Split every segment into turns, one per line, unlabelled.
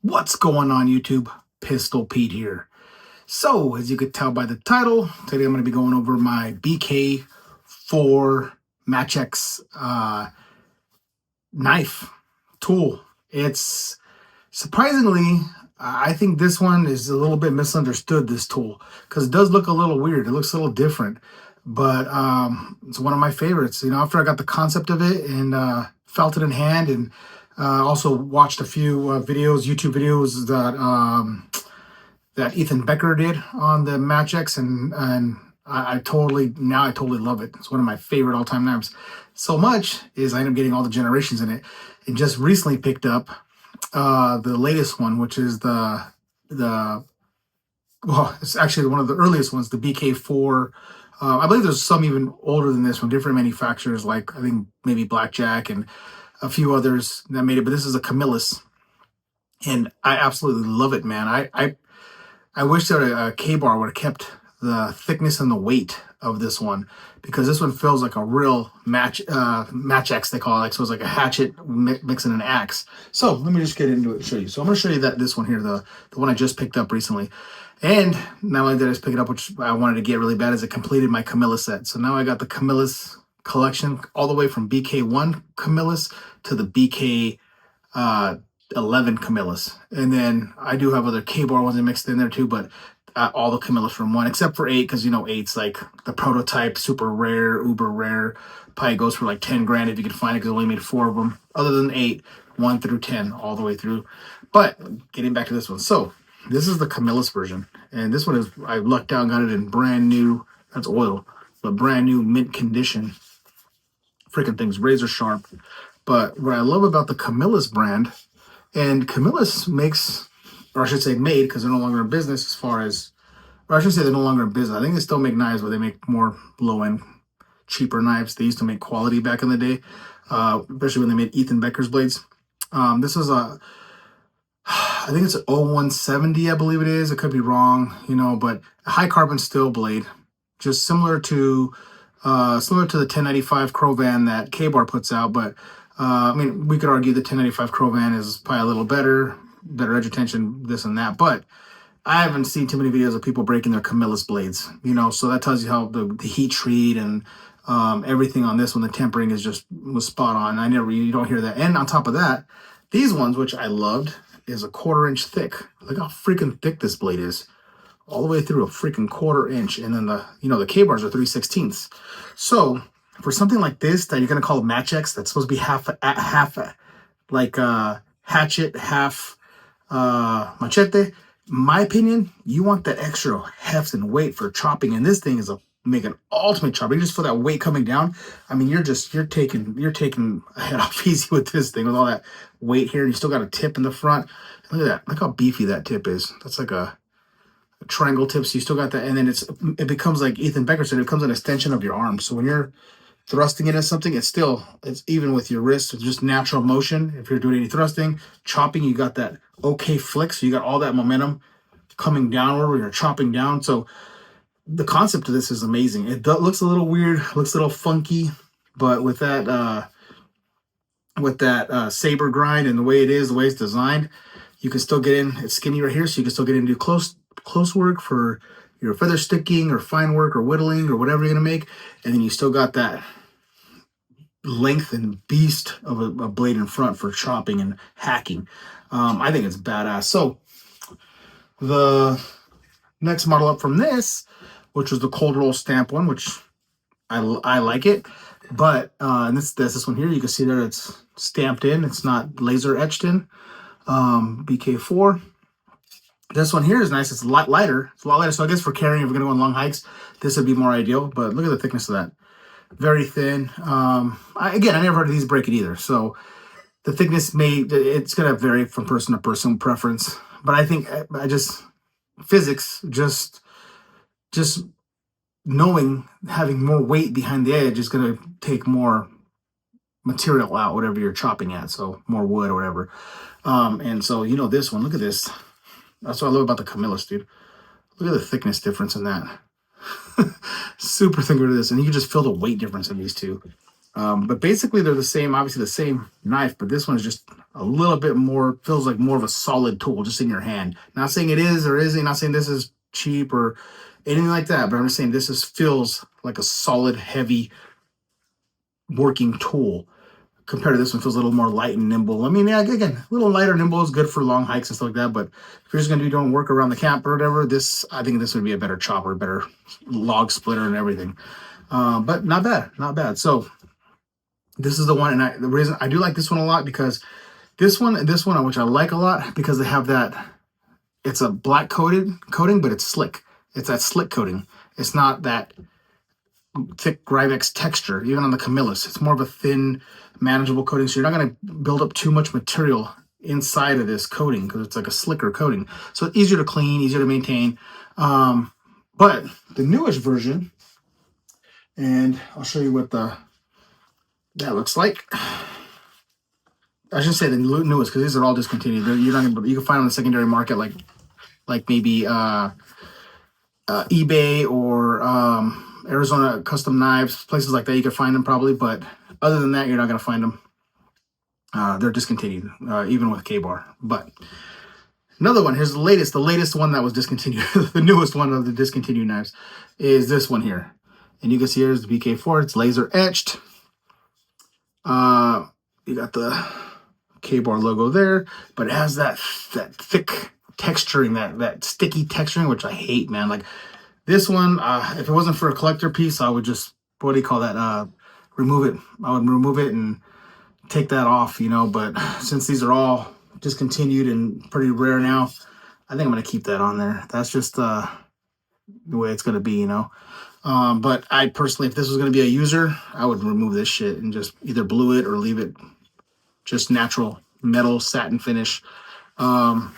What's going on YouTube? Pistol Pete here. So, as you could tell by the title, today I'm going to be going over my BK4 Machax knife tool. It's surprisingly, I think this one is a little bit misunderstood, this tool, because it does look a little weird. It looks a little different, but it's one of my favorites. You know, after I got the concept of it and felt it in hand, and also watched a few YouTube videos that Ethan Becker did on the Machax, and I totally love it. It's one of my favorite all-time knives. So much is I ended up getting all the generations in it, and just recently picked up the latest one, which is it's actually one of the earliest ones, the BK4. I believe there's some even older than this from different manufacturers, like I think maybe Blackjack and a few others that made it. But this is a Camillus, and I absolutely love it, man. I wish that a K-bar would have kept the thickness and the weight of this one, because this one feels like a real Machax, they call it. Like, so it's like a hatchet mixing an axe. So let me just get into it and show you. So I'm going to show you this one here, the one I just picked up recently. And not only did I just pick it up, which I wanted to get really bad, is it completed my Camillus set. So now I got the Camillus collection all the way from BK1 Camillus to the BK 11 Camillus, and then I do have other K-bar ones mixed in there too, but all the Camillus from one, except for 8, because you know 8's like the prototype, super rare, uber rare. Probably goes for like 10 grand if you could find it, because I only made 4 of them. Other than 8, 1 through 10, all the way through. But getting back to this one, so this is the Camillus version, and this one is, I lucked out and got it in brand new. That's oil, but brand new mint condition. Freaking thing's razor sharp. But what I love about the Camillus brand, and Camillus makes, or I should say made, because they're no longer in business, as far as, or I should say they're no longer in business. I think they still make knives, but they make more low-end, cheaper knives. They used to make quality back in the day, especially when they made Ethan Becker's blades. This is I think it's an 0170, I believe it is. It could be wrong, you know, but a high carbon steel blade, just similar to the 1095 Crovan that K-Bar puts out, but I mean, we could argue the 1095 Crovan is probably a little better edge retention, this and that, but I haven't seen too many videos of people breaking their Camillus blades, you know, so that tells you how the heat treat and everything on this one, the tempering was spot on. You don't hear that. And on top of that, these ones, which I loved, is a 1/4 inch thick. Look how freaking thick this blade is. All the way through, a freaking 1/4 inch. And then the K-bars are 3/16. So for something like this that you're gonna call a Machax, that's supposed to be half like hatchet, half machete. In my opinion, you want that extra heft and weight for chopping, and this thing is make an ultimate chopper. You just feel that weight coming down. I mean, you're taking a head off easy with this thing, with all that weight here. And you still got a tip in the front. Look at that. Look how beefy that tip is. That's like a triangle tip. So you still got that, and then it becomes, like Ethan Becker said, it becomes an extension of your arm. So when you're thrusting it at something, it's even with your wrist, it's just natural motion. If you're doing any thrusting, chopping, you got that okay flick, so you got all that momentum coming downward when you're chopping down. So the concept of this is amazing. It looks a little weird, looks a little funky, but with that saber grind and the way it's designed, you can still get in. It's skinny right here, so you can still get into close work for your feather sticking or fine work or whittling or whatever you're gonna make, and then you still got that length and beast of a blade in front for chopping and hacking. I think it's badass. So the next model up from this, which was the cold roll stamp one, which I like it, but and this one here, you can see that it's stamped in, it's not laser etched in. BK4. This one here is nice. It's a lot lighter. It's a lot lighter. So I guess for carrying, if we're gonna go on long hikes, this would be more ideal. But look at the thickness of that. Very thin. I never heard of these break it either. So the thickness it's gonna vary from person to person preference. But I think physics, just knowing having more weight behind the edge is gonna take more material out, whatever you're chopping at. So more wood or whatever. And so, you know, this one, look at this. That's what I love about the Camillus, dude. Look at the thickness difference in that. Super thinker to this, and you can just feel the weight difference in these two. But basically they're the same, obviously the same knife, but this one is just a little bit more, feels like more of a solid tool just in your hand. Not saying it is or isn't, not saying this is cheap or anything like that, but I'm just saying this is feels like a solid, heavy working tool compared to this one. Feels a little more light and nimble. I mean, yeah, again, a little lighter and nimble is good for long hikes and stuff like that, but if you're just going to be doing work around the camp or whatever, I think this would be a better chopper, better log splitter and everything. But not bad, not bad. So this is the one, and the reason I do like this one a lot, because this one, which I like a lot, because they have that, it's a black coating, but it's slick. It's that slick coating. It's not that thick Grivex texture, even on the Camillus. It's more of a thin, manageable coating, so you're not going to build up too much material inside of this coating because it's like a slicker coating. So it's easier to clean, easier to maintain. But the newest version, and I'll show you what that looks like. I should say the newest, because these are all discontinued. You're not gonna, you can find them on the secondary market, like maybe eBay or Arizona Custom Knives, places like that. You can find them probably, but other than that, you're not gonna find them. They're discontinued, even with K-Bar. But another one, here's the latest one that was discontinued. The newest one of the discontinued knives is this one here, and you can see here's the BK4. It's laser etched. You got the K-Bar logo there, but it has that thick texturing, that sticky texturing, which I hate, man. Like this one, if it wasn't for a collector piece, I would just, what do you call that? Remove it. I would remove it and take that off, you know. But since these are all discontinued and pretty rare now, I think I'm gonna keep that on there. That's just the way it's gonna be, you know. But I personally, if this was gonna be a user, I would remove this shit and just either blue it or leave it just natural metal satin finish. And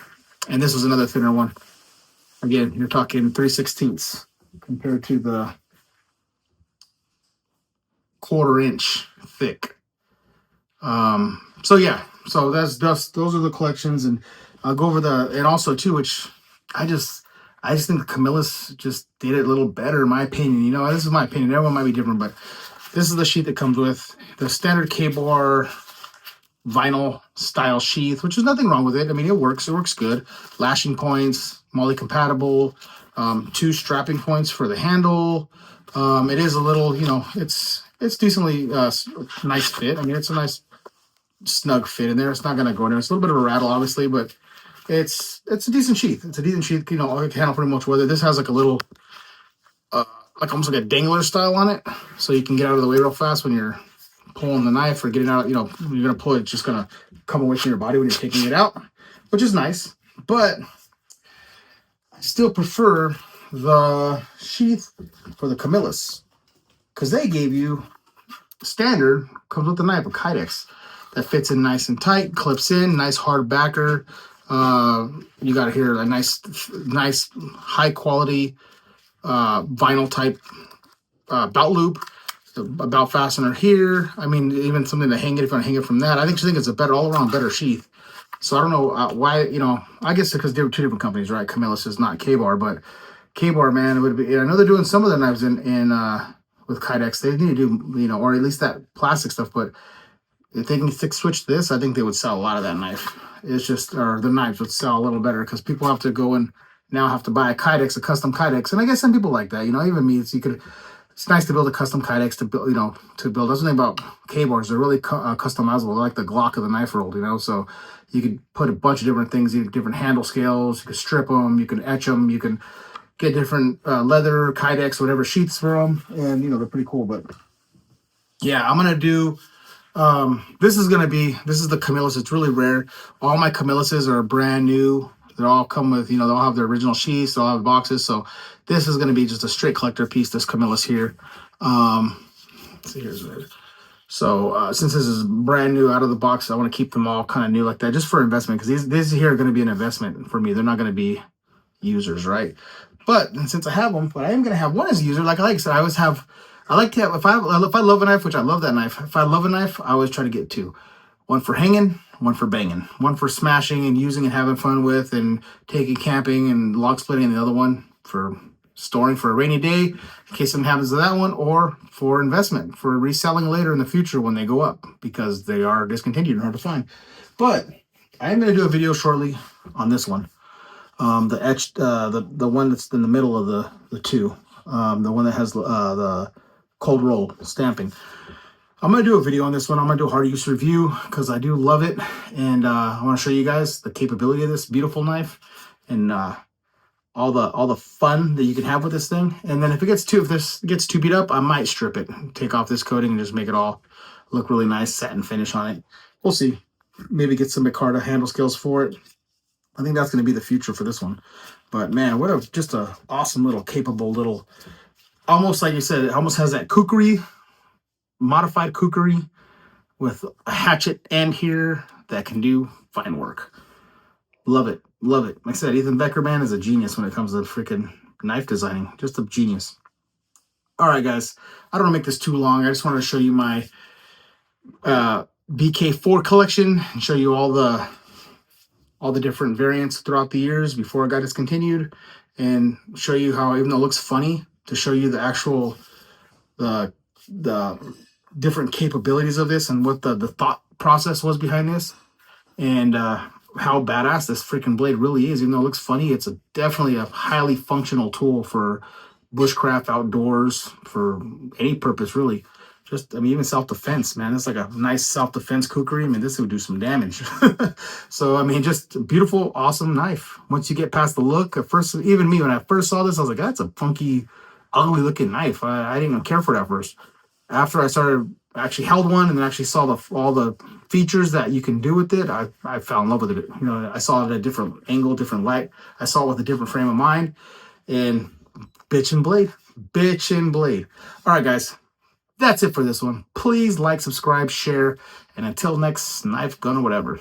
this was another thinner one. Again, you're talking 3/16 compared to the 1/4 inch thick. So yeah, so those are the collections, and I'll go over and also too, which I just think the Camillus just did it a little better in my opinion. You know, this is my opinion. Everyone might be different, but this is the sheath that comes with the standard K-Bar vinyl style sheath, which is nothing wrong with it. I mean, it works good. Lashing points, MOLLE compatible, 2 strapping points for the handle. It is a little, you know, it's decently nice fit. I mean, it's a nice snug fit in there. It's not going to go in there. It's a little bit of a rattle, obviously, but it's a decent sheath. It's a decent sheath, you know, it can handle pretty much weather. This has like a little, like almost like a dangler style on it, so you can get out of the way real fast when you're pulling the knife or getting out. You know, when you're gonna pull it, it's just gonna come away from your body when you're taking it out, which is nice. But I still prefer the sheath for the Camillus, because they gave you standard, comes with the knife, a Kydex that fits in nice and tight, clips in, nice hard backer. You got here a nice high quality vinyl type belt loop, a belt fastener here. I mean, even something to hang it if you want to hang it from that. I think it's a better all around better sheath. So I don't know why, you know, I guess because they were 2 different companies, right? Camillus is not K-Bar, but K-Bar, man, it would be. I know they're doing some of the knives in with Kydex. They need to do, you know, or at least that plastic stuff. But if they can switch this, I think they would sell a lot of that knife. It's just, or the knives would sell a little better, because people have to go and now have to buy a Kydex, a custom Kydex. And I guess some people like that, you know, even me, it's nice to build a custom Kydex to build, you know, That's the thing about K-Bars. They're really customizable. They're like the Glock of the knife world, you know, so you can put a bunch of different things, different handle scales, you can strip them, you can etch them, you can get different leather, Kydex, whatever sheaths for them, and, you know, they're pretty cool. But yeah, I'm going to do, this is the Camillus. It's really rare. All my Camilluses are brand new. They all come with, you know, they'll have their original sheaths, they'll have boxes. So this is going to be just a straight collector piece, this Camillus here. Let's see, here's it. So since this is brand new out of the box, I want to keep them all kind of new like that, just for investment, because these here are going to be an investment for me. They're not going to be users, right? But since I have them, but I am going to have one as a user. Like I said, I like to have, if I love a knife, which I love that knife, if I love a knife, I always try to get 2. One for hanging, one for banging. One for smashing and using and having fun with and taking camping and log splitting, and the other one for storing for a rainy day in case something happens to that one, or for investment, for reselling later in the future when they go up, because they are discontinued and hard to find. But I am going to do a video shortly on this one. The etched, the one that's in the middle of the two, the one that has the cold roll stamping. I'm going to do a video on this one. I'm going to do a hard use review because I do love it. And I want to show you guys the capability of this beautiful knife and all the fun that you can have with this thing. And then if this gets too beat up, I might strip it, take off this coating and just make it all look really nice, satin finish on it. We'll see. Maybe get some micarta handle scales for it. I think that's going to be the future for this one. But man, what just a awesome little capable little, almost like you said, it almost has that kukri, modified kukri with a hatchet end here that can do fine work. Love it. Love it. Like I said, Ethan Becker, man, is a genius when it comes to freaking knife designing. Just a genius. All right, guys. I don't want to make this too long. I just wanted to show you my BK4 collection and show you all the different variants throughout the years before it got discontinued, and show you how, even though it looks funny, to show you the actual the different capabilities of this and what the thought process was behind this, and how badass this freaking blade really is. Even though it looks funny, it's definitely a highly functional tool for bushcraft, outdoors, for any purpose really. Just, I mean, even self-defense, man. It's like a nice self-defense kukri. I mean, this would do some damage. So, I mean, just a beautiful, awesome knife. Once you get past the look, at first, even me, when I first saw this, I was like, that's a funky, ugly-looking knife. I didn't even care for it at first. After I actually held one and then actually saw all the features that you can do with it, I fell in love with it. You know, I saw it at a different angle, different light. I saw it with a different frame of mind. And bitch and blade. Bitch and blade. All right, guys. That's it for this one. Please like, subscribe, share, and until next knife, gun, or whatever.